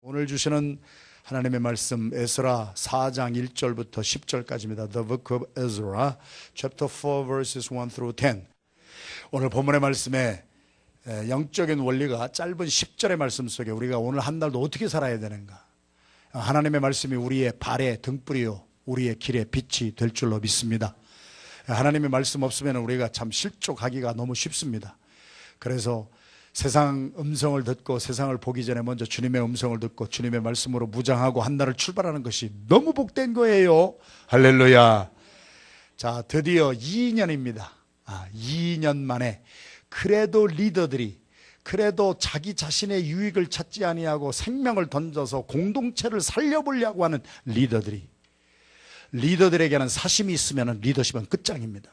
오늘 주시는 하나님의 말씀 에스라 4장 1절부터 10절까지입니다. The Book of Ezra, Chapter 4, verses 1 through 10. 오늘 본문의 말씀에 영적인 원리가 짧은 10절의 말씀 속에 우리가 오늘 한 날도 어떻게 살아야 되는가, 하나님의 말씀이 우리의 발의 등불이요 우리의 길의 빛이 될 줄로 믿습니다. 하나님의 말씀 없으면 우리가 참 실족하기가 너무 쉽습니다. 그래서 세상 음성을 듣고 세상을 보기 전에 먼저 주님의 음성을 듣고 주님의 말씀으로 무장하고 한 날을 출발하는 것이 너무 복된 거예요. 할렐루야. 자, 드디어 2년입니다. 2년 만에 그래도 리더들이 그래도 자기 자신의 유익을 찾지 아니하고 생명을 던져서 공동체를 살려보려고 하는 리더들에게는 사심이 있으면 리더십은 끝장입니다.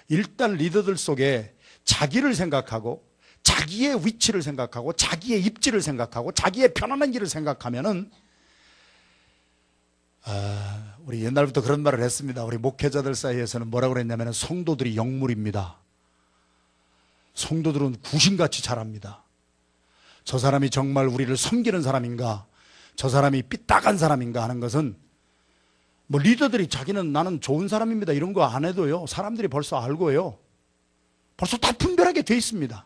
일단 리더들 속에 자기를 생각하고 자기의 위치를 생각하고 자기의 입지를 생각하고 자기의 편안한 길을 생각하면은 우리 옛날부터 그런 말을 했습니다. 우리 목회자들 사이에서는 뭐라고 그랬냐면 성도들이 영물입니다. 성도들은 구신같이 자랍니다. 저 사람이 정말 우리를 섬기는 사람인가, 저 사람이 삐딱한 사람인가 하는 것은 뭐 리더들이 자기는 나는 좋은 사람입니다 이런 거 안 해도요 사람들이 벌써 알고요, 벌써 다 분별하게 돼 있습니다.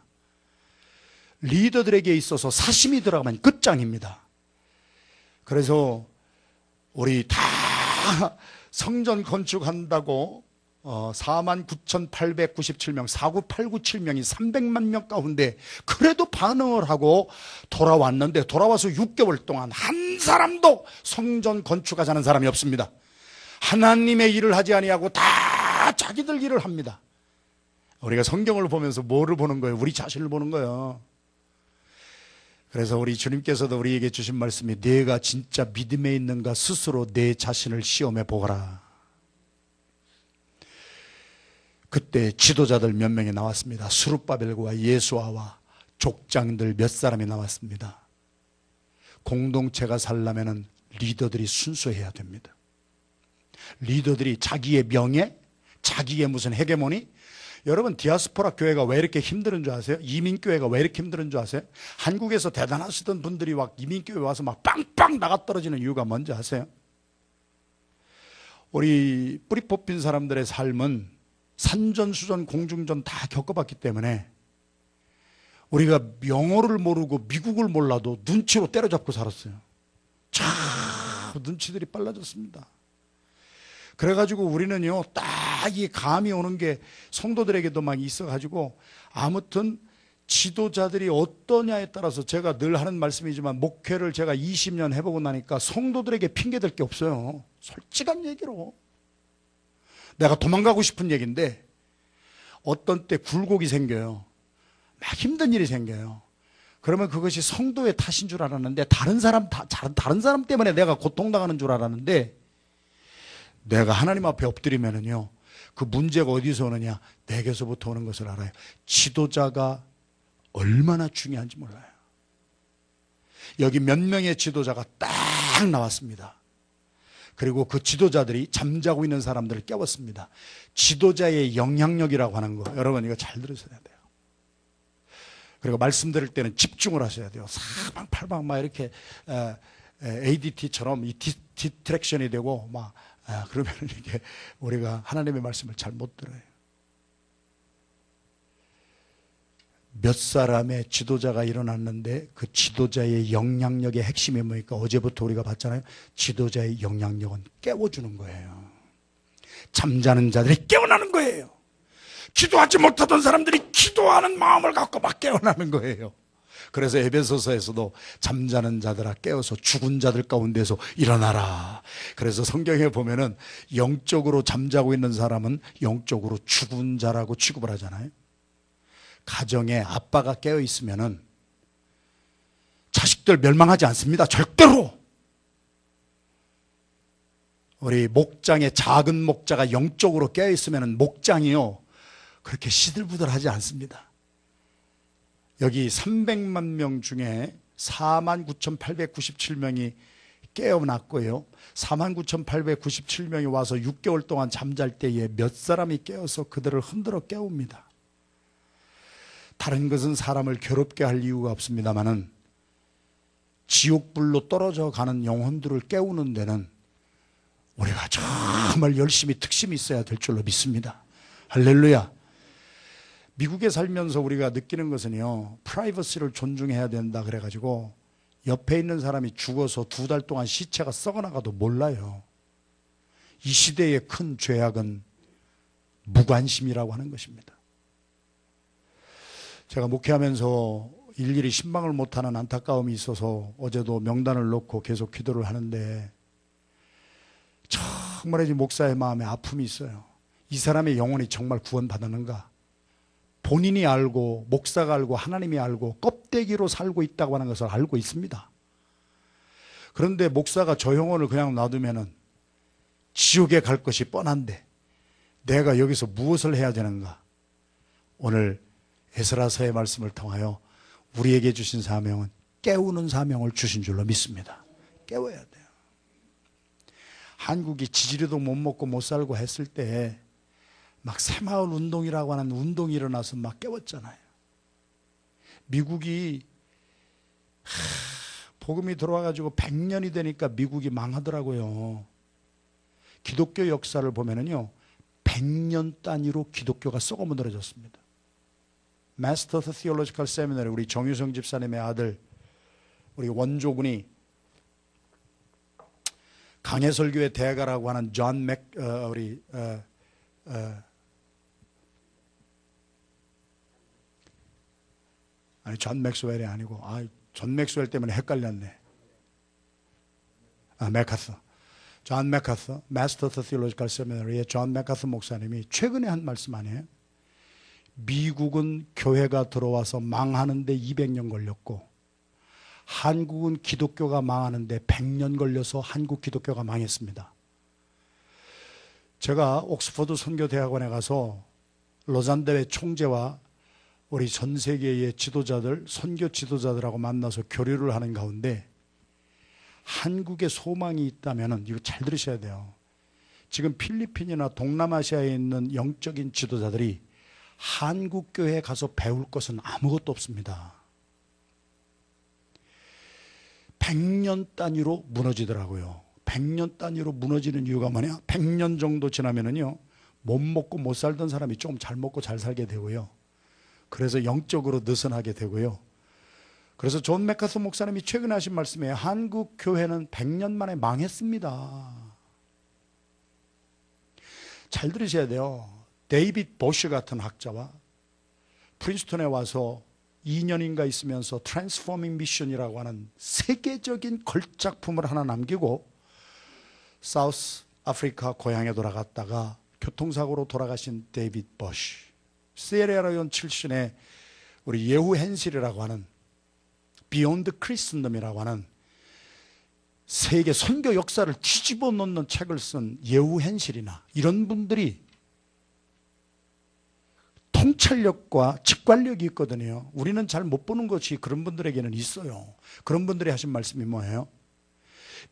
리더들에게 있어서 사심이 들어가면 끝장입니다. 그래서 우리 다 성전 건축한다고 49,897명 49,897명이 300만 명 가운데 그래도 반응을 하고 돌아왔는데, 돌아와서 6개월 동안 한 사람도 성전 건축하자는 사람이 없습니다. 하나님의 일을 하지 아니하고 다 자기들 일을 합니다. 우리가 성경을 보면서 뭐를 보는 거예요? 우리 자신을 보는 거예요. 그래서 우리 주님께서도 우리에게 주신 말씀이 내가 진짜 믿음에 있는가 스스로 내 자신을 시험해 보거라. 그때 지도자들 몇 명이 나왔습니다. 스룹바벨과 예수아와 족장들 몇 사람이 나왔습니다. 공동체가 살려면 리더들이 순수해야 됩니다. 리더들이 자기의 명예, 자기의 무슨 헤게모니, 여러분 디아스포라 교회가 왜 이렇게 힘든 줄 아세요? 이민교회가 왜 이렇게 힘든 줄 아세요? 한국에서 대단하시던 분들이 막 이민교회 와서 막 빵빵 나가 떨어지는 이유가 뭔지 아세요? 우리 뿌리 뽑힌 사람들의 삶은 산전수전 공중전 다 겪어봤기 때문에 우리가 영어를 모르고 미국을 몰라도 눈치로 때려잡고 살았어요. 참 눈치들이 빨라졌습니다. 그래가지고 우리는요 딱 이 감이 오는 게 성도들에게도 막 있어가지고, 아무튼 지도자들이 어떠냐에 따라서 제가 늘 하는 말씀이지만 목회를 제가 20년 해보고 나니까 성도들에게 핑계댈 게 없어요. 솔직한 얘기로 내가 도망가고 싶은 얘기인데 어떤 때 굴곡이 생겨요. 막 힘든 일이 생겨요. 그러면 그것이 성도의 탓인 줄 알았는데 다른 사람 때문에 내가 고통당하는 줄 알았는데, 내가 하나님 앞에 엎드리면은요 그 문제가 어디서 오느냐, 내게서부터 오는 것을 알아요. 지도자가 얼마나 중요한지 몰라요. 여기 몇 명의 지도자가 딱 나왔습니다. 그리고 그 지도자들이 잠자고 있는 사람들을 깨웠습니다. 지도자의 영향력이라고 하는 거, 여러분 이거 잘 들으셔야 돼요. 그리고 말씀 들을 때는 집중을 하셔야 돼요. 사방팔방 막 이렇게 ADT처럼 이 디트랙션이 되고 막 그러면 이게 우리가 하나님의 말씀을 잘 못 들어요. 몇 사람의 지도자가 일어났는데 그 지도자의 영향력의 핵심이 뭐니까 어제부터 우리가 봤잖아요. 지도자의 영향력은 깨워주는 거예요. 잠자는 자들이 깨어나는 거예요. 기도하지 못하던 사람들이 기도하는 마음을 갖고 막 깨어나는 거예요. 그래서 에베소서에서도 잠자는 자들아 깨어서 죽은 자들 가운데서 일어나라. 그래서 성경에 보면은 영적으로 잠자고 있는 사람은 영적으로 죽은 자라고 취급을 하잖아요. 가정에 아빠가 깨어 있으면은 자식들 멸망하지 않습니다. 절대로. 우리 목장의 작은 목자가 영적으로 깨어 있으면은 목장이요 그렇게 시들부들하지 않습니다. 여기 300만 명 중에 49,897명이 깨어났고요, 49,897명이 와서 6개월 동안 잠잘 때에 몇 사람이 깨어서 그들을 흔들어 깨웁니다. 다른 것은 사람을 괴롭게 할 이유가 없습니다만은 지옥불로 떨어져 가는 영혼들을 깨우는 데는 우리가 정말 열심히 특심이 있어야 될 줄로 믿습니다. 할렐루야. 미국에 살면서 우리가 느끼는 것은요, 프라이버시를 존중해야 된다 그래가지고 옆에 있는 사람이 죽어서 2달 동안 시체가 썩어나가도 몰라요. 이 시대의 큰 죄악은 무관심이라고 하는 것입니다. 제가 목회하면서 일일이 신방을 못하는 안타까움이 있어서 어제도 명단을 놓고 계속 기도를 하는데 정말 이 목사의 마음에 아픔이 있어요. 이 사람의 영혼이 정말 구원받았는가? 본인이 알고 목사가 알고 하나님이 알고 껍데기로 살고 있다고 하는 것을 알고 있습니다. 그런데 목사가 저 영혼을 그냥 놔두면은 지옥에 갈 것이 뻔한데 내가 여기서 무엇을 해야 되는가? 오늘 에스라서의 말씀을 통하여 우리에게 주신 사명은 깨우는 사명을 주신 줄로 믿습니다. 깨워야 돼요. 한국이 지지리도 못 먹고 못 살고 했을 때 막 새마을 운동이라고 하는 운동이 일어나서 막 깨웠잖아요. 미국이 복음이 들어와가지고 100년이 되니까 미국이 망하더라고요. 기독교 역사를 보면은요, 100년 단위로 기독교가 썩어 무너졌습니다. Master Theological Seminary, 우리 정유성 집사님의 아들, 우리 원조군이 강해설교회 대가라고 하는 존 맥스웰이 아니고, 존 맥스웰 때문에 헷갈렸네. 맥카서. 존 맥카서, Master Theological Seminary의 존 맥카서 목사님이 최근에 한 말씀 아니에요? 미국은 교회가 들어와서 망하는데 200년 걸렸고 한국은 기독교가 망하는데 100년 걸려서 한국 기독교가 망했습니다. 제가 옥스퍼드 선교대학원에 가서 로잔대회 총재와 우리 전 세계의 지도자들, 선교 지도자들하고 만나서 교류를 하는 가운데 한국에 소망이 있다면, 이거 잘 들으셔야 돼요. 지금 필리핀이나 동남아시아에 있는 영적인 지도자들이 한국 교회에 가서 배울 것은 아무것도 없습니다. 100년 단위로 무너지더라고요. 100년 단위로 무너지는 이유가 뭐냐? 100년 정도 지나면은요, 못 먹고 못 살던 사람이 조금 잘 먹고 잘 살게 되고요. 그래서 영적으로 느슨하게 되고요. 그래서 존 맥카서 목사님이 최근에 하신 말씀이에요. 한국 교회는 100년 만에 망했습니다. 잘 들으셔야 돼요. 데이빗 보쉬 같은 학자와 프린스턴에 와서 2년인가 있으면서 트랜스포밍 미션이라고 하는 세계적인 걸작품을 하나 남기고 사우스 아프리카 고향에 돌아갔다가 교통사고로 돌아가신 데이빗 보쉬, 시에라리온 출신의 우리 예후 헨실이라고 하는 비욘드 크리스덤이라고 하는 세계 선교 역사를 뒤집어 놓는 책을 쓴 예후 헨실이나 이런 분들이 통찰력과 직관력이 있거든요. 우리는 잘 못 보는 것이 그런 분들에게는 있어요. 그런 분들이 하신 말씀이 뭐예요?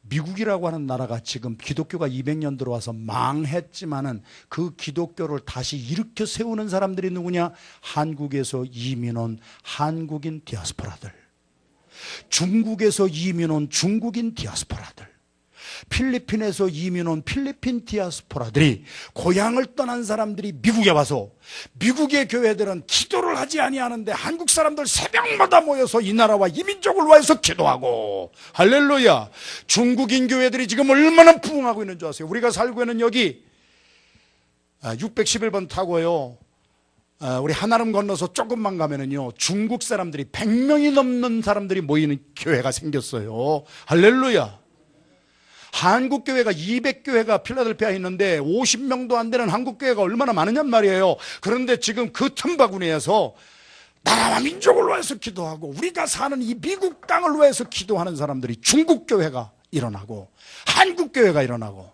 미국이라고 하는 나라가 지금 기독교가 200년 들어와서 망했지만은 그 기독교를 다시 일으켜 세우는 사람들이 누구냐? 한국에서 이민 온 한국인 디아스포라들, 중국에서 이민 온 중국인 디아스포라들, 필리핀에서 이민 온 필리핀 디아스포라들이, 고향을 떠난 사람들이 미국에 와서 미국의 교회들은 기도를 하지 아니하는데 한국 사람들 새벽마다 모여서 이 나라와 이 민족을 위해서 기도하고, 할렐루야. 중국인 교회들이 지금 얼마나 부흥하고 있는 줄 아세요? 우리가 살고 있는 여기 611번 타고요, 우리 한아름 건너서 조금만 가면은요, 중국 사람들이 100명이 넘는 사람들이 모이는 교회가 생겼어요. 할렐루야. 한국 교회가 200교회가 필라델피아에 있는데 50명도 안 되는 한국 교회가 얼마나 많으냔 말이에요. 그런데 지금 그 틈바구니에서 나라와 민족을 위해서 기도하고 우리가 사는 이 미국 땅을 위해서 기도하는 사람들이 중국 교회가 일어나고 한국 교회가 일어나고,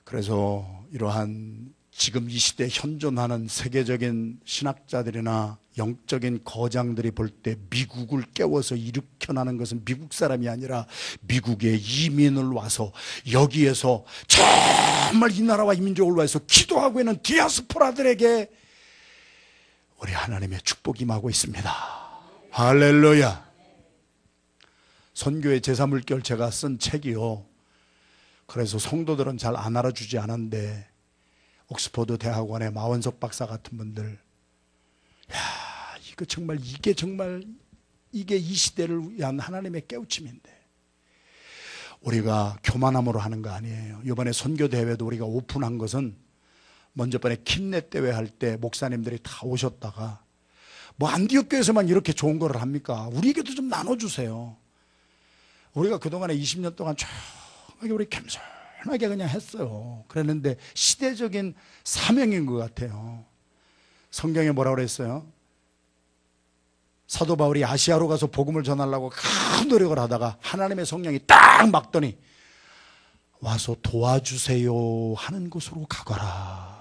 그래서 이러한 지금 이 시대에 현존하는 세계적인 신학자들이나 영적인 거장들이 볼 때 미국을 깨워서 일으켜나는 것은 미국 사람이 아니라 미국에 이민을 와서 여기에서 정말 이 나라와 이 민족을 위해서 기도하고 있는 디아스포라들에게 우리 하나님의 축복이 임하고 있습니다. 할렐루야. 선교의 제사물결 제가 쓴 책이요. 그래서 성도들은 잘 안 알아주지 않았는데 옥스퍼드 대학원의 마원석 박사 같은 분들, 야, 이게 이 시대를 위한 하나님의 깨우침인데 우리가 교만함으로 하는 거 아니에요. 이번에 선교 대회도 우리가 오픈한 것은 먼저 번에 킴넷 대회 할 때 목사님들이 다 오셨다가 뭐 안디옥 교회에서만 이렇게 좋은 거를 합니까? 우리에게도 좀 나눠주세요. 우리가 그동안에 20년 동안 조용하게 우리 겸손하게 그냥 했어요. 그랬는데 시대적인 사명인 것 같아요. 성경에 뭐라고 그랬어요? 사도 바울이 아시아로 가서 복음을 전하려고 큰 노력을 하다가 하나님의 성령이 딱 막더니 와서 도와주세요 하는 곳으로 가거라.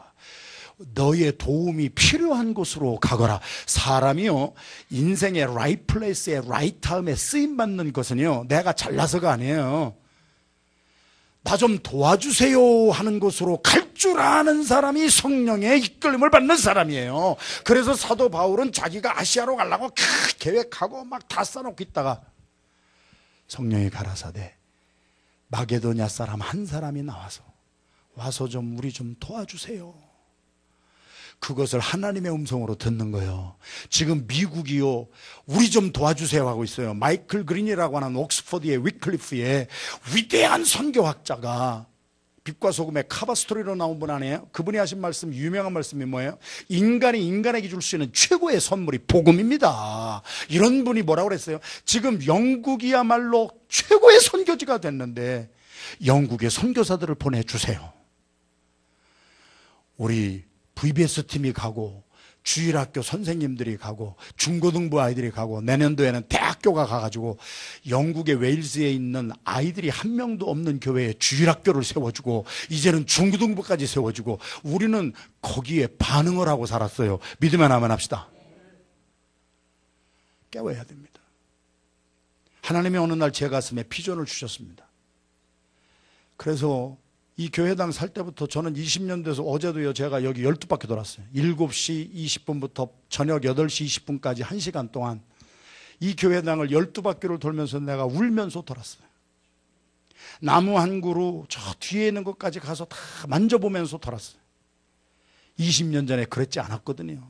너의 도움이 필요한 곳으로 가거라. 사람이요, 인생의 right place에 right time에 쓰임받는 것은요, 내가 잘나서가 아니에요. 나 좀 도와주세요 하는 곳으로 갈 줄 아는 사람이 성령의 이끌림을 받는 사람이에요. 그래서 사도 바울은 자기가 아시아로 가려고 계획하고 막 다 써놓고 있다가 성령이 가라사대 마게도냐 사람 한 사람이 와서 좀 우리 좀 도와주세요. 그것을 하나님의 음성으로 듣는 거예요. 지금 미국이요, 우리 좀 도와주세요 하고 있어요. 마이클 그린이라고 하는 옥스퍼드의 위클리프의 위대한 선교학자가 빛과 소금의 카바 스토리로 나온 분 아니에요? 그분이 하신 말씀, 유명한 말씀이 뭐예요? 인간이 인간에게 줄 수 있는 최고의 선물이 복음입니다. 이런 분이 뭐라고 그랬어요? 지금 영국이야말로 최고의 선교지가 됐는데 영국에 선교사들을 보내주세요. 우리 VBS 팀이 가고 주일학교 선생님들이 가고 중고등부 아이들이 가고 내년도에는 대학교가 가가지고 영국의 웨일즈에 있는 아이들이 한 명도 없는 교회에 주일학교를 세워주고 이제는 중고등부까지 세워주고 우리는 거기에 반응을 하고 살았어요. 믿으면 아멘 합시다. 깨워야 됩니다. 하나님이 어느 날 제 가슴에 비전을 주셨습니다. 그래서 이 교회당 살 때부터 저는 20년 돼서 어제도요, 제가 여기 12바퀴 돌았어요. 7시 20분부터 저녁 8시 20분까지 1시간 동안 이 교회당을 12바퀴를 돌면서 내가 울면서 돌았어요. 나무 한 그루 저 뒤에 있는 것까지 가서 다 만져보면서 돌았어요. 20년 전에 그랬지 않았거든요.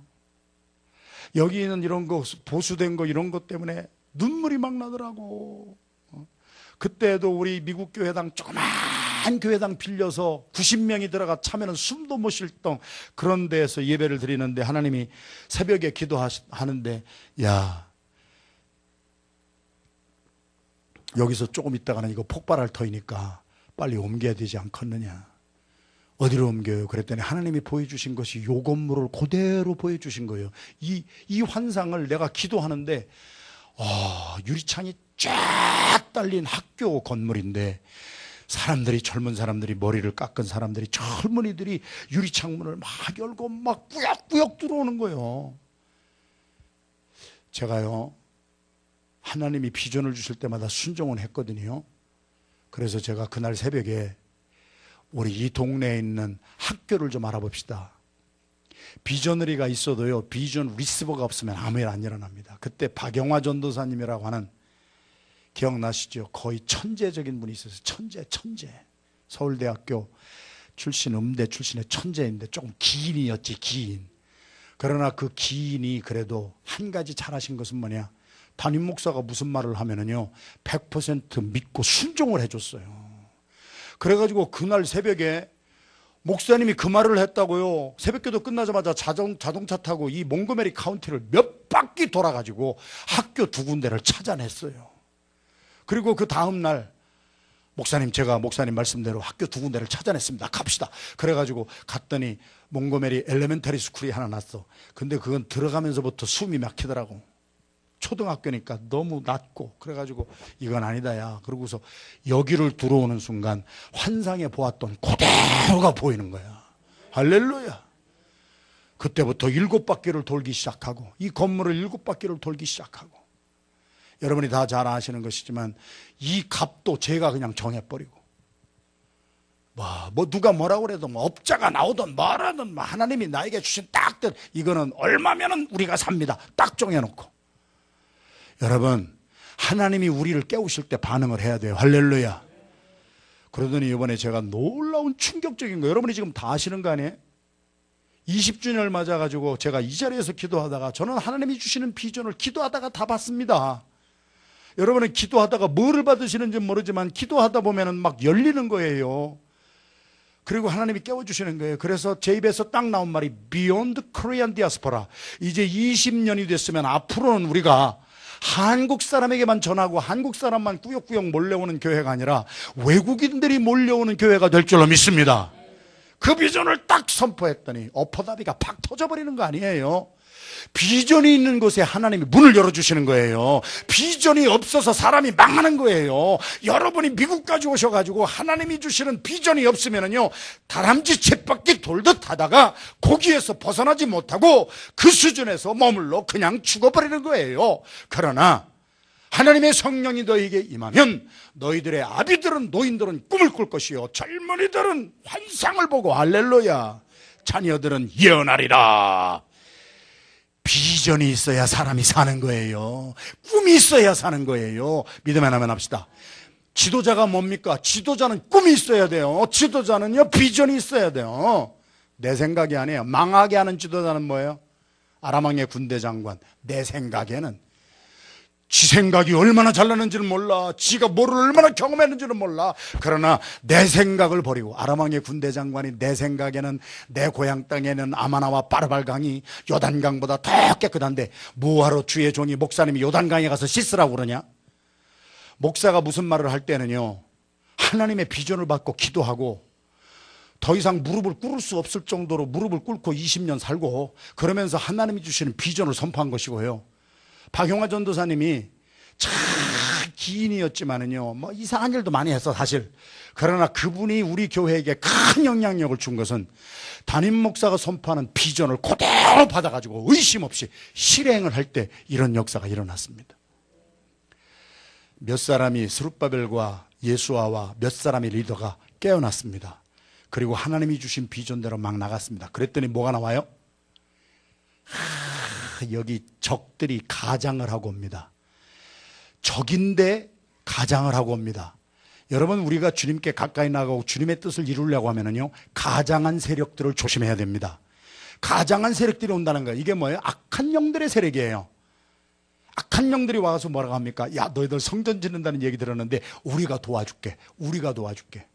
여기 있는 이런 거, 보수된 거 이런 것 때문에 눈물이 막 나더라고. 그때도 우리 미국 교회당 조그만 교회당 빌려서 90명이 들어가 차면은 숨도 못 쉴던 그런 데에서 예배를 드리는데 하나님이 새벽에 기도하는데, 야, 여기서 조금 있다가는 이거 폭발할 터이니까 빨리 옮겨야 되지 않겠느냐. 어디로 옮겨요? 그랬더니 하나님이 보여주신 것이 요 건물을 그대로 보여주신 거예요. 이 환상을 내가 기도하는데 유리창이 쫙 달린 학교 건물인데 사람들이, 젊은 사람들이, 머리를 깎은 사람들이, 젊은이들이 유리창문을 막 열고 막 꾸역꾸역 들어오는 거예요. 제가요, 하나님이 비전을 주실 때마다 순종은 했거든요. 그래서 제가 그날 새벽에 우리 이 동네에 있는 학교를 좀 알아봅시다. 비전너리가 있어도요, 비전 리시버가 없으면 아무 일 안 일어납니다. 그때 박영화 전도사님이라고 하는, 기억나시죠? 거의 천재적인 분이 있었어요. 천재. 서울대학교 출신, 음대 출신의 천재인데 조금 기인이었지, 기인. 그러나 그 기인이 그래도 한 가지 잘하신 것은 뭐냐? 담임 목사가 무슨 말을 하면은요, 100% 믿고 순종을 해줬어요. 그래가지고 그날 새벽에 목사님이 그 말을 했다고요. 새벽기도 끝나자마자 자동차 타고 이 몽고메리 카운티를 몇 바퀴 돌아가지고 학교 2군데를 찾아냈어요. 그리고 그 다음날 목사님, 제가 목사님 말씀대로 학교 2군데를 찾아냈습니다. 갑시다. 그래가지고 갔더니 몽고메리 엘레멘터리 스쿨이 하나 났어. 근데 그건 들어가면서부터 숨이 막히더라고. 초등학교니까 너무 낮고. 그래가지고 이건 아니다, 야. 그러고서 여기를 들어오는 순간 환상에 보았던 그대로가 보이는 거야. 할렐루야. 그때부터 7바퀴를 돌기 시작하고, 이 건물을 7바퀴를 돌기 시작하고, 여러분이 다 잘 아시는 것이지만 이 값도 제가 그냥 정해버리고, 뭐 누가 뭐라고 그래도 뭐 업자가 나오든 뭐라든 뭐 하나님이 나에게 주신 딱들, 이거는 얼마면은 우리가 삽니다. 딱 정해놓고. 여러분, 하나님이 우리를 깨우실 때 반응을 해야 돼요. 할렐루야. 그러더니 이번에 제가 놀라운 충격적인 거, 여러분이 지금 다 아시는 거 아니에요? 20주년을 맞아가지고 제가 이 자리에서 기도하다가, 저는 하나님이 주시는 비전을 기도하다가 다 받습니다. 여러분은 기도하다가 뭐를 받으시는지 모르지만 기도하다 보면은 막 열리는 거예요. 그리고 하나님이 깨워주시는 거예요. 그래서 제 입에서 딱 나온 말이 Beyond Korean Diaspora. 이제 20년이 됐으면 앞으로는 우리가 한국 사람에게만 전하고 한국 사람만 꾸역꾸역 몰려오는 교회가 아니라 외국인들이 몰려오는 교회가 될 줄로 믿습니다. 그 비전을 딱 선포했더니 엎어다비가 팍 터져버리는 거 아니에요. 비전이 있는 곳에 하나님이 문을 열어주시는 거예요. 비전이 없어서 사람이 망하는 거예요. 여러분이 미국까지 오셔가지고 하나님이 주시는 비전이 없으면요, 다람쥐 쳇바퀴 돌듯 하다가 거기에서 벗어나지 못하고 그 수준에서 머물러 그냥 죽어버리는 거예요. 그러나 하나님의 성령이 너희에게 임하면 너희들의 아비들은, 노인들은 꿈을 꿀 것이요, 젊은이들은 환상을 보고, 할렐루야, 자녀들은 예언하리라. 비전이 있어야 사람이 사는 거예요. 꿈이 있어야 사는 거예요. 믿음 하나만 합시다. 지도자가 뭡니까? 지도자는 꿈이 있어야 돼요. 지도자는요, 비전이 있어야 돼요. 내 생각이 아니에요. 망하게 하는 지도자는 뭐예요? 아람왕의 군대 장관. 내 생각에는 지 생각이 얼마나 잘나는지는 몰라, 지가 뭐를 얼마나 경험했는지는 몰라. 그러나 내 생각을 버리고, 아람왕의 군대 장관이 내 생각에는 내 고향 땅에는 아마나와 바르발강이 요단강보다 더 깨끗한데 뭐하러 주의 종이 목사님이 요단강에 가서 씻으라고 그러냐? 목사가 무슨 말을 할 때는요, 하나님의 비전을 받고 기도하고 더 이상 무릎을 꿇을 수 없을 정도로 무릎을 꿇고 20년 살고, 그러면서 하나님이 주시는 비전을 선포한 것이고요. 박용화 전도사님이 참 기인이었지만은요, 뭐 이상한 일도 많이 했어 사실. 그러나 그분이 우리 교회에게 큰 영향력을 준 것은 담임 목사가 선포하는 비전을 그대로 받아가지고 의심 없이 실행을 할 때 이런 역사가 일어났습니다. 몇 사람이 스룹바벨과 예수아와 몇 사람의 리더가 깨어났습니다. 그리고 하나님이 주신 비전대로 막 나갔습니다. 그랬더니 뭐가 나와요? 여기 적들이 가장을 하고 옵니다. 적인데 가장을 하고 옵니다. 여러분, 우리가 주님께 가까이 나가고 주님의 뜻을 이루려고 하면요, 가장한 세력들을 조심해야 됩니다. 가장한 세력들이 온다는 거예요. 이게 뭐예요? 악한 영들의 세력이에요. 악한 영들이 와서 뭐라고 합니까? 야, 너희들 성전 짓는다는 얘기 들었는데 우리가 도와줄게. 우리가 도와줄게.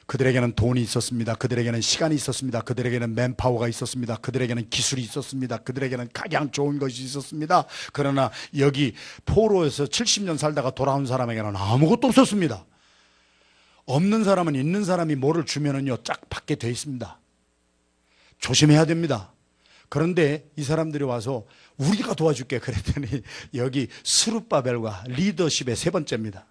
그들에게는 돈이 있었습니다. 그들에게는 시간이 있었습니다. 그들에게는 맨파워가 있었습니다. 그들에게는 기술이 있었습니다. 그들에게는 가장 좋은 것이 있었습니다. 그러나 여기 포로에서 70년 살다가 돌아온 사람에게는 아무것도 없었습니다. 없는 사람은 있는 사람이 뭐를 주면은요, 쫙 받게 돼 있습니다. 조심해야 됩니다. 그런데 이 사람들이 와서 우리가 도와줄게 그랬더니 여기 스룹바벨과 리더십의 세 번째입니다.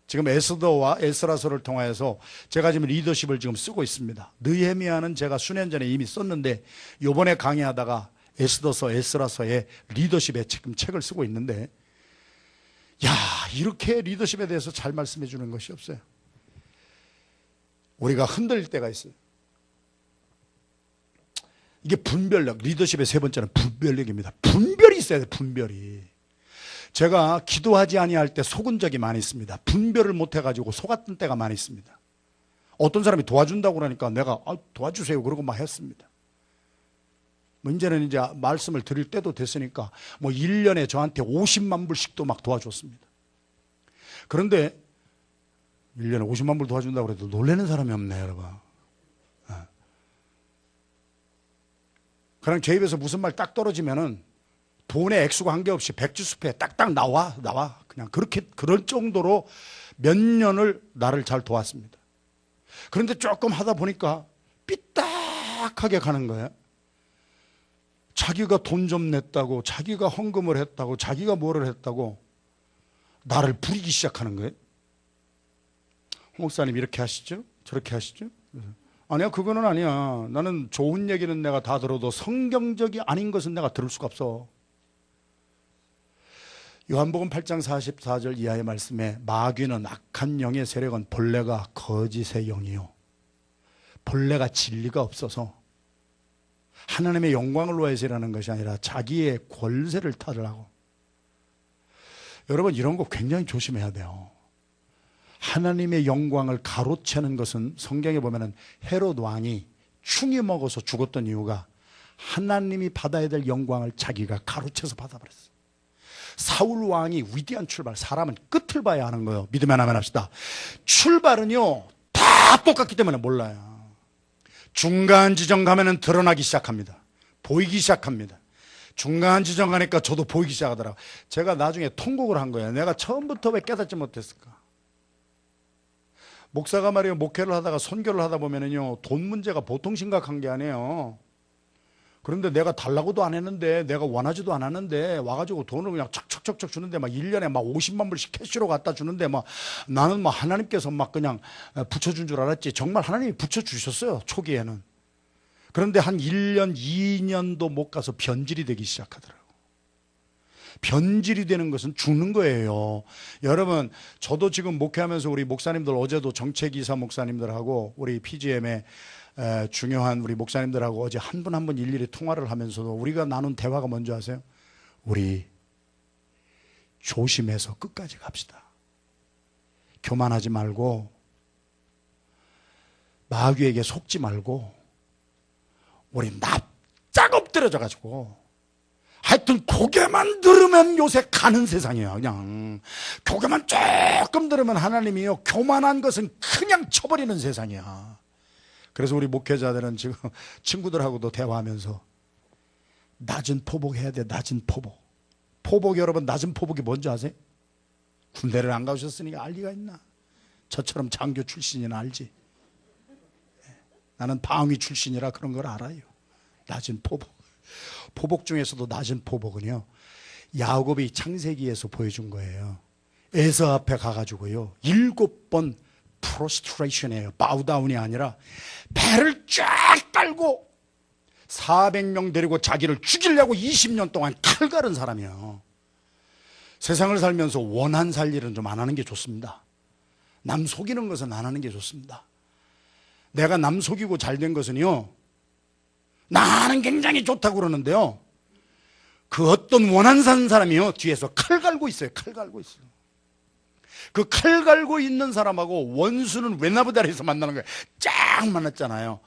지금 에스더와 에스라서를 통하여서 제가 지금 리더십을 지금 쓰고 있습니다. 느헤미야는 제가 수년 전에 이미 썼는데 요번에 강의하다가 에스더서, 에스라서의 리더십의 지금 책을 쓰고 있는데, 야, 이렇게 리더십에 대해서 잘 말씀해 주는 것이 없어요. 우리가 흔들릴 때가 있어요. 이게 분별력, 리더십의 세 번째는 분별력입니다. 분별이 있어야 돼요. 분별이. 제가 기도하지 아니할 때 속은 적이 많이 있습니다. 분별을 못해가지고 속았던 때가 많이 있습니다. 어떤 사람이 도와준다고 그러니까 내가 도와주세요 그러고 막 했습니다. 이제는 이제 말씀을 드릴 때도 됐으니까 1년에 저한테 50만 불씩도 막 도와줬습니다. 그런데 1년에 50만 불 도와준다고 해도 놀라는 사람이 없네, 여러분. 그냥 제 입에서 무슨 말 딱 떨어지면은 돈의 액수가 관계없이 백지수표에 딱딱 나와. 그냥 그럴 정도로 몇 년을 나를 잘 도왔습니다. 그런데 조금 하다 보니까 삐딱하게 가는 거예요. 자기가 돈 좀 냈다고, 자기가 헌금을 했다고, 자기가 뭐를 했다고 나를 부리기 시작하는 거예요. 목사님 이렇게 하시죠? 저렇게 하시죠? 아니야, 그거는 아니야. 나는 좋은 얘기는 내가 다 들어도 성경적이 아닌 것은 내가 들을 수가 없어. 요한복음 8장 44절 이하의 말씀에 마귀는 악한 영의 세력은 본래가 거짓의 영이요, 본래가 진리가 없어서 하나님의 영광을 위해서라는 것이 아니라 자기의 권세를 타려고, 여러분 이런 거 굉장히 조심해야 돼요. 하나님의 영광을 가로채는 것은 성경에 보면은 헤롯 왕이 충이 먹어서 죽었던 이유가 하나님이 받아야 될 영광을 자기가 가로채서 받아버렸어요. 사울 왕이 위대한 출발, 사람은 끝을 봐야 하는 거예요. 믿으면 아멘 합시다. 출발은요 다 똑같기 때문에 몰라요. 중간 지점 가면은 드러나기 시작합니다. 보이기 시작합니다. 중간 지점 가니까 저도 보이기 시작하더라고요. 제가 나중에 통곡을 한 거예요. 내가 처음부터 왜 깨닫지 못했을까? 목사가 말이에요, 목회를 하다가 선교를 하다 보면은요 돈 문제가 보통 심각한 게 아니에요. 그런데 내가 달라고도 안 했는데, 내가 원하지도 않았는데 와가지고 돈을 그냥 척척척척 주는데 막 1년에 막 50만 불씩 캐시로 갖다 주는데 막 나는 막 하나님께서 막 그냥 붙여준 줄 알았지. 정말 하나님이 붙여주셨어요, 초기에는. 그런데 한 1년, 2년도 못 가서 변질이 되기 시작하더라고요. 변질이 되는 것은 죽는 거예요. 여러분, 저도 지금 목회하면서 우리 목사님들, 어제도 정책이사 목사님들하고 우리 PGM의 중요한 우리 목사님들하고 어제 한 분 한 분 일일이 통화를 하면서도 우리가 나눈 대화가 뭔지 아세요? 우리 조심해서 끝까지 갑시다. 교만하지 말고 마귀에게 속지 말고 우리 납작 엎드려져 가지고 하여튼 고개만 들으면 요새 가는 세상이에요. 그냥 고개만 조금 들으면 하나님이요 교만한 것은 그냥 쳐버리는 세상이야. 그래서 우리 목회자들은 지금 친구들하고도 대화하면서 낮은 포복 해야 돼. 낮은 포복. 포복, 여러분 낮은 포복이 뭔지 아세요? 군대를 안 가셨으니까 알 리가 있나? 저처럼 장교 출신이나 알지. 나는 방위 출신이라 그런 걸 알아요. 낮은 포복. 포복 중에서도 낮은 포복은요 야곱이 창세기에서 보여준 거예요. 에서 앞에 가가지고요 7번 프로스트레이션이에요. 바우다운이 아니라 배를 쫙 깔고 400명 데리고 자기를 죽이려고 20년 동안 칼 갈은 사람이에요. 세상을 살면서 원한 살 일은 좀 안 하는 게 좋습니다. 남 속이는 것은 안 하는 게 좋습니다. 내가 남 속이고 잘 된 것은요 나는 굉장히 좋다고 그러는데요 그 어떤 원한 사는 사람이요 뒤에서 칼 갈고 있어요. 칼 갈고 있어요. 그 칼 갈고 있는 사람하고 원수는 외나부다리에서 만나는 거예요. 쫙 만났잖아요.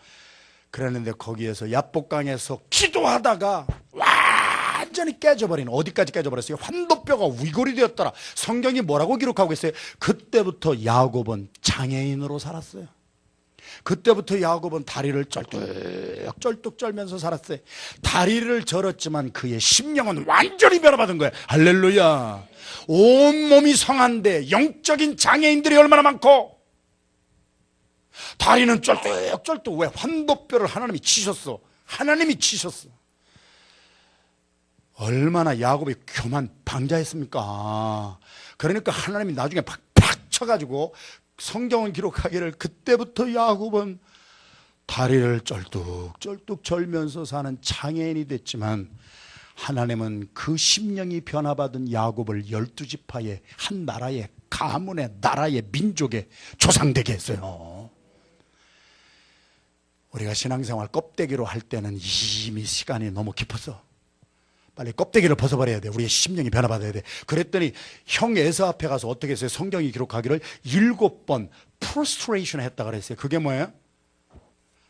그랬는데 거기에서 야복강에서 기도하다가 완전히 깨져버린, 어디까지 깨져버렸어요? 환도뼈가 위골이 되었더라. 성경이 뭐라고 기록하고 있어요? 그때부터 야곱은 장애인으로 살았어요. 그때부터 야곱은 다리를 쩔뚝 쩔면서 살았어요. 다리를 절었지만 그의 심령은 완전히 변화받은 거예요. 할렐루야. 온몸이 성한데 영적인 장애인들이 얼마나 많고 다리는 쩔뚝. 왜? 환도뼈를 하나님이 치셨어. 하나님이 치셨어. 얼마나 야곱이 교만 방자했습니까? 그러니까 하나님이 나중에 팍 쳐가지고 성경은 기록하기를 그때부터 야곱은 다리를 쩔뚝 절면서 사는 장애인이 됐지만 하나님은 그 심령이 변화받은 야곱을 12지파의 한 나라의 가문의 나라의 민족의 조상되게 했어요. 우리가 신앙생활 껍데기로 할 때는 이미 시간이 너무 깊었어. 빨리 껍데기를 벗어버려야 돼. 우리의 심령이 변화받아야 돼. 그랬더니 형 에서 앞에 가서 어떻게 했어요? 성경이 기록하기를 7번 프로스트레이션 했다 그랬어요. 그게 뭐예요?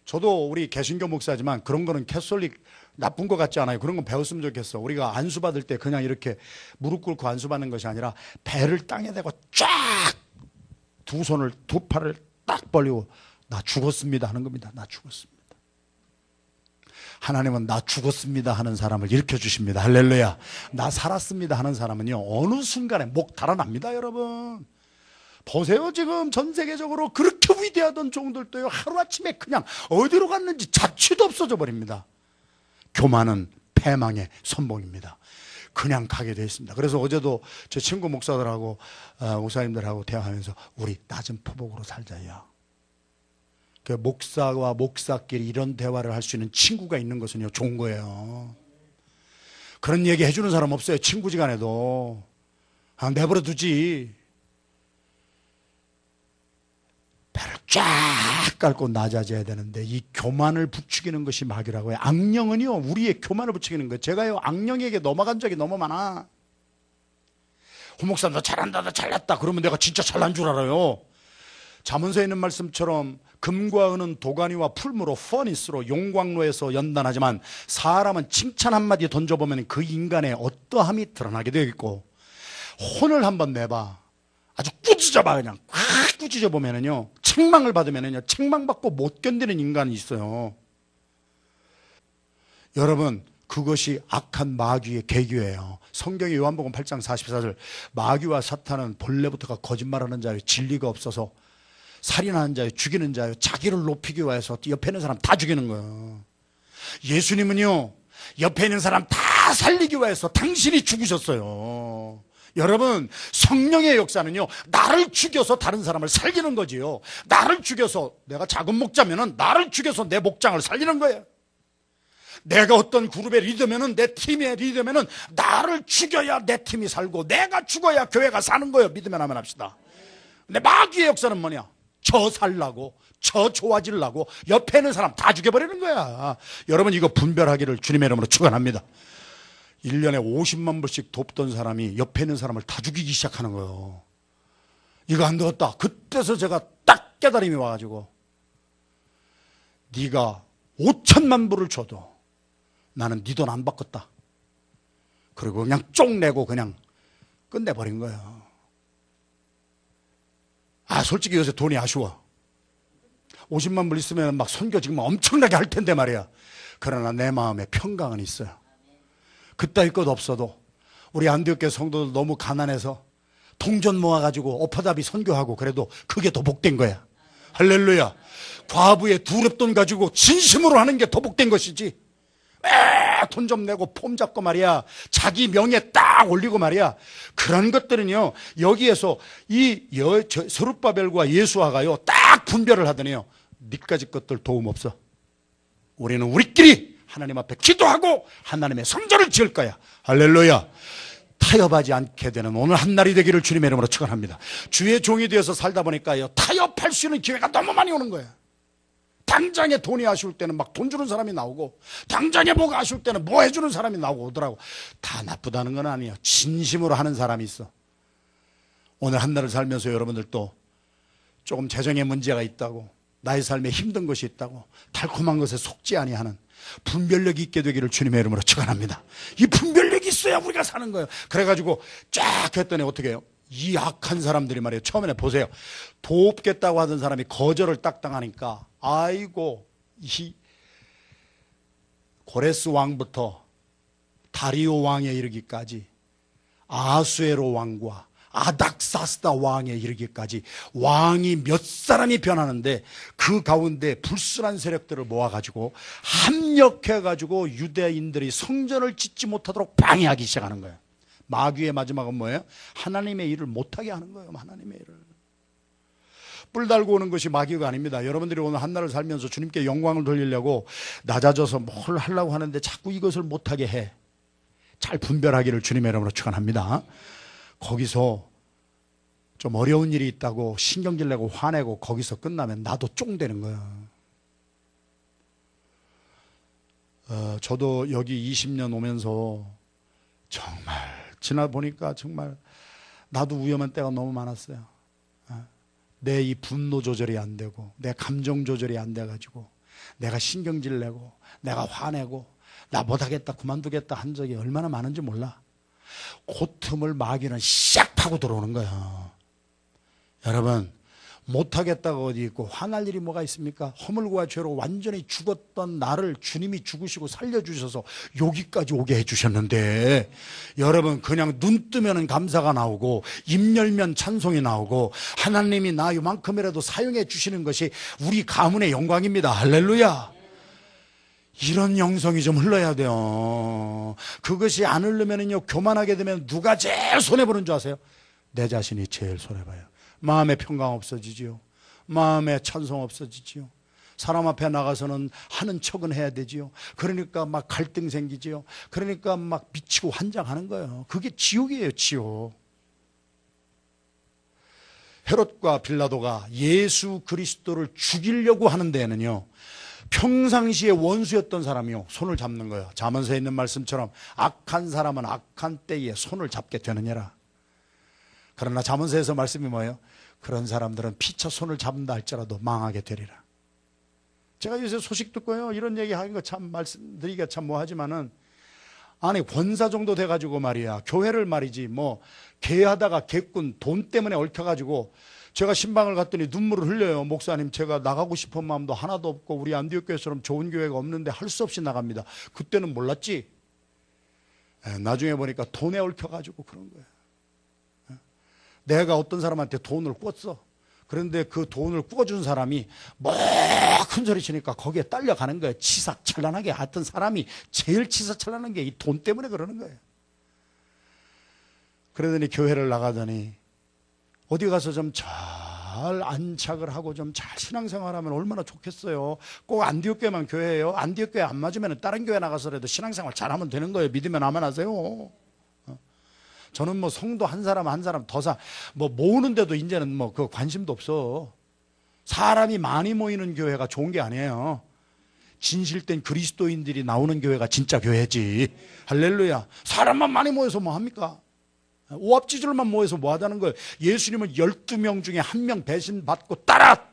저도 우리 개신교 목사지만 그런 거는 캐톨릭 나쁜 것 같지 않아요. 그런 건 배웠으면 좋겠어. 우리가 안수 받을 때 그냥 이렇게 무릎 꿇고 안수 받는 것이 아니라 배를 땅에 대고 쫙 두 손을 두 팔을 딱 벌리고 나 죽었습니다 하는 겁니다. 나 죽었습니다. 하나님은 나 죽었습니다 하는 사람을 일으켜주십니다. 할렐루야. 나 살았습니다 하는 사람은요 어느 순간에 목 달아납니다. 여러분 보세요. 지금 전 세계적으로 그렇게 위대하던 종들도요 하루아침에 그냥 어디로 갔는지 자취도 없어져 버립니다. 교만은 패망의 선봉입니다. 그냥 가게 되어 있습니다. 그래서 어제도 제 친구 목사들하고 목사님들하고 대화하면서 우리 낮은 포복으로 살자야. 그 목사와 목사끼리 이런 대화를 할 수 있는 친구가 있는 것은요 좋은 거예요. 그런 얘기 해주는 사람 없어요. 친구지간에도 내버려 두지. 배를 쫙 깔고 낮아져야 되는데 이 교만을 부추기는 것이 마귀라고 해요. 악령은요 우리의 교만을 부추기는 거예요. 제가요 악령에게 넘어간 적이 너무 많아. 목사 너 잘한다, 너 잘났다. 그러면 내가 진짜 잘난 줄 알아요. 잠언서에 있는 말씀처럼 금과 은은 도가니와 풀무로 퍼니스로 용광로에서 연단하지만 사람은 칭찬 한마디 던져보면 그 인간의 어떠함이 드러나게 되어 있고, 혼을 한번 내봐. 아주 꾸짖어봐. 그냥 꽉 꾸짖어 보면은요, 책망을 받으면은요, 책망받고 못 견디는 인간이 있어요. 여러분, 그것이 악한 마귀의 계교예요. 성경의 요한복음 8장 44절, 마귀와 사탄은 본래부터가 거짓말하는 자요, 진리가 없어서 살인하는 자요, 죽이는 자요, 자기를 높이기 위해서 옆에 있는 사람 다 죽이는 거예요. 예수님은요, 옆에 있는 사람 다 살리기 위해서 당신이 죽으셨어요. 여러분, 성령의 역사는요, 나를 죽여서 다른 사람을 살리는 거지요. 나를 죽여서, 내가 작은 목자면은 나를 죽여서 내 목장을 살리는 거예요. 내가 어떤 그룹의 리더면은, 내 팀의 리더면은 나를 죽여야 내 팀이 살고 내가 죽어야 교회가 사는 거예요. 믿으면 하면 합시다. 근데 마귀의 역사는 뭐냐? 저 살라고, 저 좋아지려고 옆에 있는 사람 다 죽여버리는 거야. 여러분, 이거 분별하기를 주님의 이름으로 축원합니다. 1년에 50만 불씩 돕던 사람이 옆에 있는 사람을 다 죽이기 시작하는 거예요. 이거 안 되겠다. 그때서 제가 딱 깨달음이 와가지고, 네가 5천만 불을 줘도 나는 네 돈 안 받겠다. 그리고 그냥 쪽 내고 그냥 끝내버린 거예요. 솔직히 요새 돈이 아쉬워. 50만 불 있으면 막 선교 지금 엄청나게 할 텐데 말이야. 그러나 내 마음에 평강은 있어요. 그따위 것 없어도 우리 안디옥교회 성도들 너무 가난해서 동전 모아가지고 오파잡이 선교하고 그래도 그게 더 복된 거야. 할렐루야. 과부의 두렵돈 가지고 진심으로 하는 게 더 복된 것이지. 돈 좀 내고 폼 잡고 말이야, 자기 명예 딱 올리고 말이야, 그런 것들은요, 여기에서 스룹바벨과 예수아가요 딱 분별을 하더니요, 니까지 것들 도움 없어. 우리는 우리끼리 하나님 앞에 기도하고 하나님의 성전을 지을 거야. 할렐루야. 타협하지 않게 되는 오늘 한날이 되기를 주님의 이름으로 축원합니다. 주의 종이 되어서 살다 보니까요, 타협할 수 있는 기회가 너무 많이 오는 거야. 당장에 돈이 아쉬울 때는 막 돈 주는 사람이 나오고, 당장에 뭐가 아쉬울 때는 뭐 해주는 사람이 나오고 오더라고. 다 나쁘다는 건 아니에요. 진심으로 하는 사람이 있어. 오늘 한날을 살면서 여러분들도 조금 재정에 문제가 있다고, 나의 삶에 힘든 것이 있다고, 달콤한 것에 속지 아니하는 분별력이 있게 되기를 주님의 이름으로 축원합니다. 이 분별력이 있어야 우리가 사는 거예요. 그래가지고 쫙 했더니 어떻게 해요? 이 악한 사람들이 말이에요, 처음에 보세요, 돕겠다고 하던 사람이 거절을 딱 당하니까, 아이고, 이 고레스 왕부터 다리오 왕에 이르기까지, 아수에로 왕과 아닥사스다 왕에 이르기까지 왕이 몇 사람이 변하는데, 그 가운데 불순한 세력들을 모아가지고 합력해가지고 유대인들이 성전을 짓지 못하도록 방해하기 시작하는 거예요. 마귀의 마지막은 뭐예요? 하나님의 일을 못하게 하는 거예요. 하나님의 일을. 뿔 달고 오는 것이 마귀가 아닙니다. 여러분들이 오늘 한날을 살면서 주님께 영광을 돌리려고 낮아져서 뭘 하려고 하는데 자꾸 이것을 못하게 해. 잘 분별하기를 주님의 이름으로 축원합니다. 거기서 좀 어려운 일이 있다고 신경질 내고 화내고 거기서 끝나면 나도 쫑되는 거야. 저도 여기 20년 오면서 정말 지나보니까 정말 나도 위험한 때가 너무 많았어요. 내 이 분노 조절이 안 되고, 내 감정 조절이 안 돼가지고 내가 신경질 내고 내가 화내고 나 못하겠다 그만두겠다 한 적이 얼마나 많은지 몰라. 그 틈을 마귀는 싹 파고 들어오는 거야. 여러분, 못하겠다가 어디 있고 화날 일이 뭐가 있습니까? 허물과 죄로 완전히 죽었던 나를 주님이 죽으시고 살려주셔서 여기까지 오게 해주셨는데, 여러분, 그냥 눈 뜨면 감사가 나오고 입 열면 찬송이 나오고 하나님이 나 요만큼이라도 사용해 주시는 것이 우리 가문의 영광입니다. 할렐루야. 이런 영성이 좀 흘러야 돼요. 그것이 안 흐르면요, 교만하게 되면 누가 제일 손해보는 줄 아세요? 내 자신이 제일 손해봐요. 마음의 평강 없어지지요. 마음의 찬송 없어지지요. 사람 앞에 나가서는 하는 척은 해야 되지요. 그러니까 막 갈등 생기지요. 그러니까 막 미치고 환장하는 거예요. 그게 지옥이에요, 지옥. 헤롯과 빌라도가 예수 그리스도를 죽이려고 하는 데에는요, 평상시에 원수였던 사람이요, 손을 잡는 거예요. 잠언서에 있는 말씀처럼 악한 사람은 악한 때에 손을 잡게 되느니라. 그러나 잠언서에서 말씀이 뭐예요? 그런 사람들은 피차 손을 잡는다 할지라도 망하게 되리라. 제가 요새 소식 듣고요, 이런 얘기 하는 거 참 말씀드리기가 참 뭐하지만은, 아니 권사 정도 돼가지고 말이야, 교회를 말이지 뭐 개하다가 개꾼 돈 때문에 얽혀가지고, 제가 신방을 갔더니 눈물을 흘려요. 목사님, 제가 나가고 싶은 마음도 하나도 없고 우리 안디옥교회처럼 좋은 교회가 없는데 할 수 없이 나갑니다. 그때는 몰랐지. 나중에 보니까 돈에 얽혀가지고 그런 거예요. 내가 어떤 사람한테 돈을 꿨어. 그런데 그 돈을 꿔준 사람이 뭐 큰 소리 치니까 거기에 딸려가는 거예요. 치사찬란하게 하여튼 사람이 제일 치사찬란한 게 이 돈 때문에 그러는 거예요. 그러더니 교회를 나가더니 어디 가서 좀 잘 안착을 하고 좀 잘 신앙생활하면 얼마나 좋겠어요. 꼭 안디옥교회만 교회예요. 안디옥교회 안 맞으면 다른 교회 나가서라도 신앙생활 잘하면 되는 거예요. 믿으면 아멘 하세요. 저는 뭐 성도 한 사람 한 사람 더 뭐 모으는데도 이제는 뭐 그 관심도 없어. 사람이 많이 모이는 교회가 좋은 게 아니에요. 진실된 그리스도인들이 나오는 교회가 진짜 교회지. 할렐루야. 사람만 많이 모여서 뭐 합니까? 오합지졸만 모여서 뭐 하자는 거예요. 예수님은 12명 중에 1명 배신 받고 따라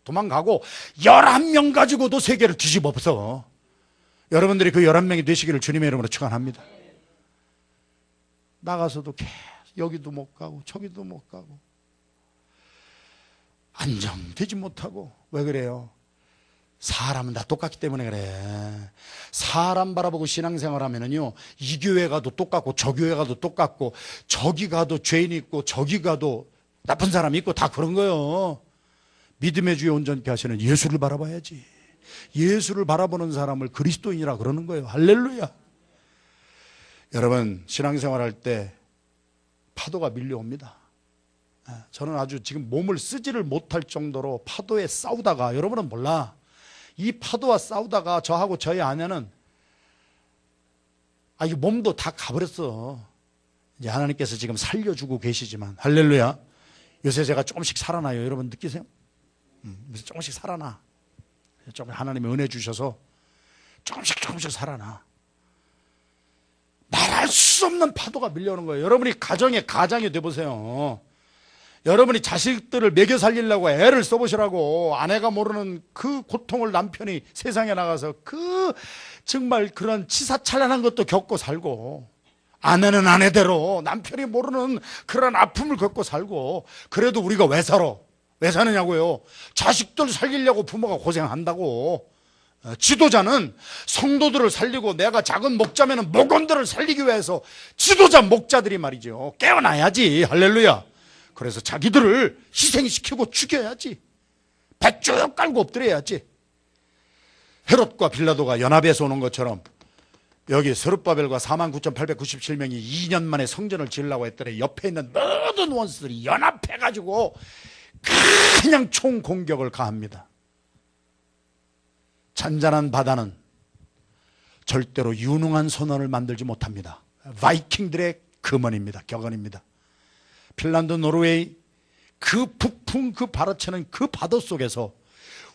도망가고 11명 가지고도 세계를 뒤집어 엎어. 여러분들이 그 11명이 되시기를 주님의 이름으로 축원합니다. 나가서도 계속 여기도 못 가고 저기도 못 가고 안정되지 못하고. 왜 그래요? 사람은 다 똑같기 때문에 그래. 사람 바라보고 신앙생활 하면은요, 이 교회 가도 똑같고 저 교회 가도 똑같고 저기 가도 죄인 있고 저기 가도 나쁜 사람이 있고 다 그런 거예요. 믿음의 주에 온전케 하시는 예수를 바라봐야지. 예수를 바라보는 사람을 그리스도인이라 그러는 거예요. 할렐루야. 여러분, 신앙생활 할 때 파도가 밀려옵니다. 저는 아주 지금 몸을 쓰지를 못할 정도로 파도에 싸우다가, 여러분은 몰라, 이 파도와 싸우다가 저하고 저희 아내는 이 몸도 다 가버렸어. 이제 하나님께서 지금 살려주고 계시지만, 할렐루야. 요새 제가 조금씩 살아나요. 여러분 느끼세요? 조금씩 살아나. 조금 하나님의 은혜 주셔서 조금씩 살아나. 말할 수 없는 파도가 밀려오는 거예요. 여러분이 가장이 돼보세요. 여러분이 자식들을 먹여 살리려고 애를 써보시라고, 아내가 모르는 그 고통을 남편이 세상에 나가서 정말 그런 치사찬란한 것도 겪고 살고, 아내는 아내대로 남편이 모르는 그런 아픔을 겪고 살고, 그래도 우리가 왜 살아? 왜 사느냐고요? 자식들 살리려고 부모가 고생한다고. 지도자는 성도들을 살리고, 내가 작은 목자면 목원들을 살리기 위해서 지도자 목자들이 말이죠, 깨어나야지. 할렐루야. 그래서 자기들을 희생시키고 죽여야지. 배 쭉 깔고 엎드려야지. 헤롯과 빌라도가 연합해서 오는 것처럼 여기 스룹바벨과 49,897명이 2년 만에 성전을 지으려고 했더니 옆에 있는 모든 원수들이 연합해가지고 그냥 총공격을 가합니다. 잔잔한 바다는 절대로 유능한 선원을 만들지 못합니다. 바이킹들의 금원입니다. 격언입니다. 핀란드, 노르웨이 그 북풍, 그 바라치는 그 바다 속에서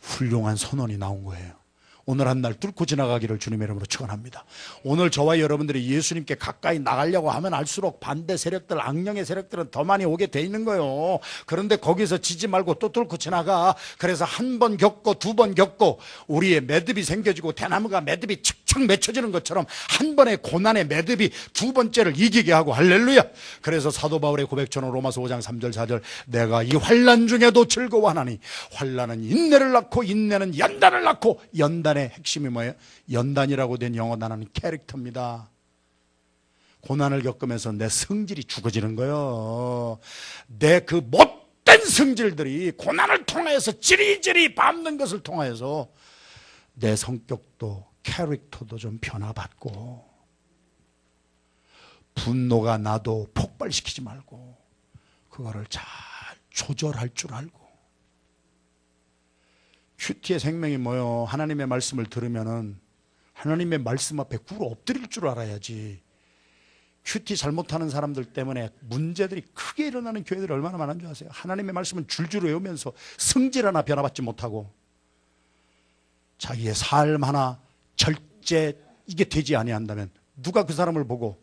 훌륭한 선원이 나온 거예요. 오늘 한 날 뚫고 지나가기를 주님의 이름으로 축원합니다. 오늘 저와 여러분들이 예수님께 가까이 나가려고 하면 할수록 반대 세력들, 악령의 세력들은 더 많이 오게 돼 있는 거예요. 그런데 거기서 지지 말고 또 뚫고 지나가. 그래서 한 번 겪고 두 번 겪고 우리의 매듭이 생겨지고, 대나무가 매듭이 척척 맺혀지는 것처럼 한 번의 고난의 매듭이 두 번째를 이기게 하고. 할렐루야. 그래서 사도 바울의 고백처럼 로마서 5장 3절 4절, 내가 이 환난 중에도 즐거워하나니 환난은 인내를 낳고 인내는 연단을 낳고. 연단의 핵심이 뭐예요? 연단이라고 된 영어 단어는 캐릭터입니다. 고난을 겪으면서 내 성질이 죽어지는 거예요. 내 그 못된 성질들이 고난을 통해서 지리지리 밟는 것을 통해서 내 성격도 캐릭터도 좀 변화받고, 분노가 나도 폭발시키지 말고 그거를 잘 조절할 줄 알고. 큐티의 생명이 뭐요? 하나님의 말씀을 들으면은 하나님의 말씀 앞에 꿇어 엎드릴 줄 알아야지. 큐티 잘못하는 사람들 때문에 문제들이 크게 일어나는 교회들이 얼마나 많은 줄 아세요? 하나님의 말씀은 줄줄 외우면서 성질 하나 변화받지 못하고 자기의 삶 하나 절제 이게 되지 아니한다면 누가 그 사람을 보고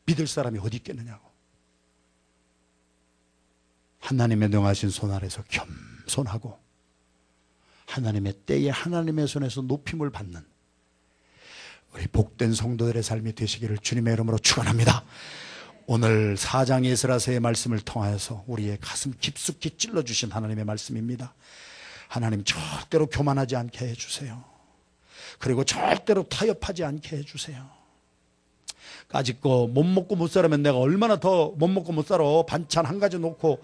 믿을 사람이 어디 있겠느냐고. 하나님의 능하신 손 아래서 겸손하고 하나님의 때에 하나님의 손에서 높임을 받는 우리 복된 성도들의 삶이 되시기를 주님의 이름으로 축원합니다. 오늘 4장 에스라서의 말씀을 통하여서 우리의 가슴 깊숙이 찔러주신 하나님의 말씀입니다. 하나님 절대로 교만하지 않게 해주세요. 그리고 절대로 타협하지 않게 해주세요. 까짓거 못 먹고 못 살면 내가 얼마나 더 못 먹고 못 살아. 반찬 한 가지 놓고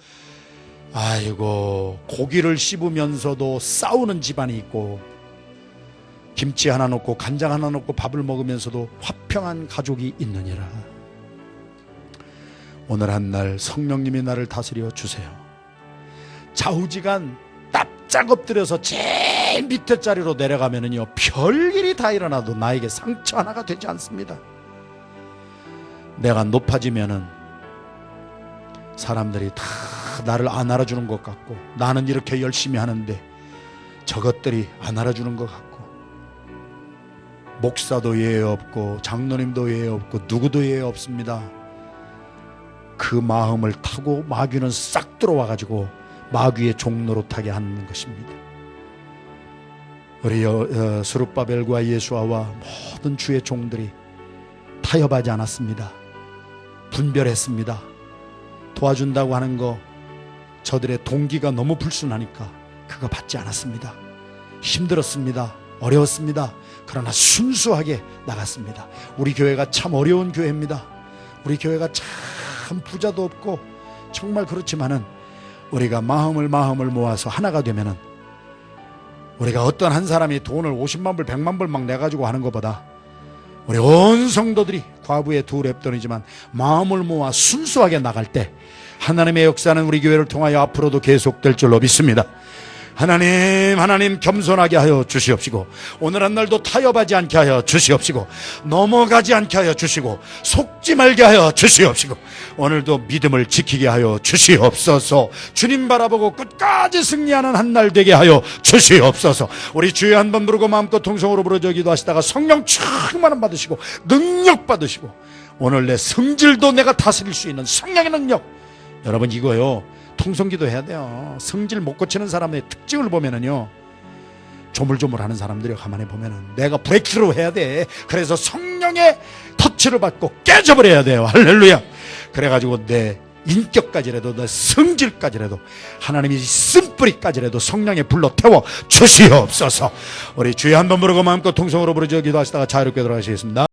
아이고 고기를 씹으면서도 싸우는 집안이 있고 김치 하나 놓고 간장 하나 놓고 밥을 먹으면서도 화평한 가족이 있느니라. 오늘 한 날 성령님이 나를 다스려 주세요. 좌우지간 납작 엎드려서 제일 밑에 자리로 내려가면은요 별일이 다 일어나도 나에게 상처 하나가 되지 않습니다. 내가 높아지면은 사람들이 다 나를 안 알아주는 것 같고 나는 이렇게 열심히 하는데 저것들이 안 알아주는 것 같고 목사도 예외 없고 장로님도 예외 없고 누구도 예외 없습니다. 그 마음을 타고 마귀는 싹 들어와 가지고 마귀의 종노릇하게 하는 것입니다. 우리 스룹바벨과 예수아와 모든 주의 종들이 타협하지 않았습니다. 분별했습니다. 도와준다고 하는 거 저들의 동기가 너무 불순하니까 그거 받지 않았습니다. 힘들었습니다. 어려웠습니다. 그러나 순수하게 나갔습니다. 우리 교회가 참 어려운 교회입니다. 우리 교회가 참 부자도 없고 정말 그렇지만은 우리가 마음을 모아서 하나가 되면은 우리가 어떤 한 사람이 돈을 50만 불 100만 불 막 내가지고 하는 것보다 우리 온 성도들이 과부의 두 랩돈이지만 마음을 모아 순수하게 나갈 때 하나님의 역사는 우리 교회를 통하여 앞으로도 계속될 줄로 믿습니다. 하나님 겸손하게 하여 주시옵시고 오늘 한 날도 타협하지 않게 하여 주시옵시고 넘어가지 않게 하여 주시고 속지 말게 하여 주시옵시고 오늘도 믿음을 지키게 하여 주시옵소서. 주님 바라보고 끝까지 승리하는 한 날 되게 하여 주시옵소서. 우리 주여 한번 부르고 마음껏 통성으로 부르짖어 기도하시다가 성령 충만함 받으시고 능력 받으시고 오늘 내 성질도 내가 다스릴 수 있는 성령의 능력. 여러분 이거요 통성기도 해야 돼요. 성질 못 고치는 사람의 특징을 보면은요 조물조물하는 사람들이 가만히 보면은 내가 브레이크스루 해야 돼. 그래서 성령의 터치를 받고 깨져버려야 돼요. 할렐루야. 그래가지고 내 인격까지라도 내 성질까지라도 하나님이 쓴뿌리까지라도 성령의 불로 태워 주시옵소서. 우리 주여 한번 부르고 마음껏 통성으로 부르짖어 기도하시다가 자유롭게 돌아가시겠습니다.